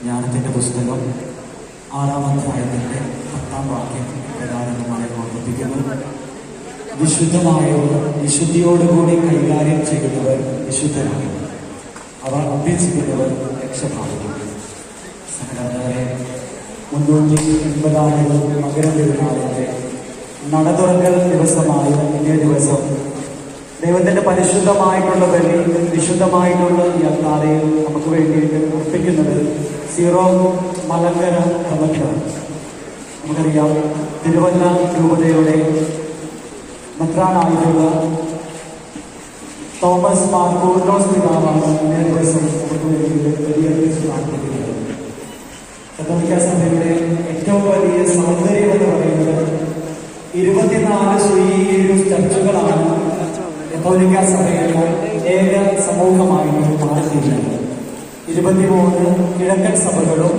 ജ്ഞാനത്തിന്റെ പുസ്തകം 6-ാം അധ്യായത്തിന്റെ 10-ാം വാക്യം പ്രകാരമായി ഓർമ്മിപ്പിക്കുന്നു. വിശുദ്ധിയോടുകൂടി കൈകാര്യം ചെയ്യുന്നവർ വിശുദ്ധരാണ്, അവർ അഭ്യസിക്കുന്നവർ രക്ഷപ്രാപിക്കും. സഹകരണരെ 380 മകരം പെരുന്നാളിന്റെ നട തുറക്കൽ ദിവസമായ ഇന്നേ ദിവസം ദൈവത്തിന്റെ പരിശുദ്ധമായിട്ടുള്ള ബലി, വിശുദ്ധമായിട്ടുള്ള ഈ അത്താഴയിൽ നമുക്ക് വേണ്ടിയിട്ട് അർപ്പിക്കുന്നത് സീറോ മലങ്കര കമറ്റാണ്. നമുക്കറിയാം, തിരുവല്ല രൂപതയുടെ മെത്രാനായിട്ടുള്ള തോമസ് മാർ കൂർലോസ് പിതാവാണ് ഇന്നേ ദിവസം നമുക്ക് വേണ്ടിയിട്ട് ബലിയർപ്പിച്ച് പ്രാർത്ഥിക്കുന്നത്. കത്തോലിക്ക സഭയുടെ ഏറ്റവും വലിയ സൗന്ദര്യം എന്ന് പറയുന്നത് 24 സുയിലും ചർച്ചുകളാണ് കത്തോലിക്ക സഭയുടെ ഏക സമൂഹമായിട്ട് മാറിയിരിക്കുന്നത്. 23 കിഴക്കൻ സഭകളും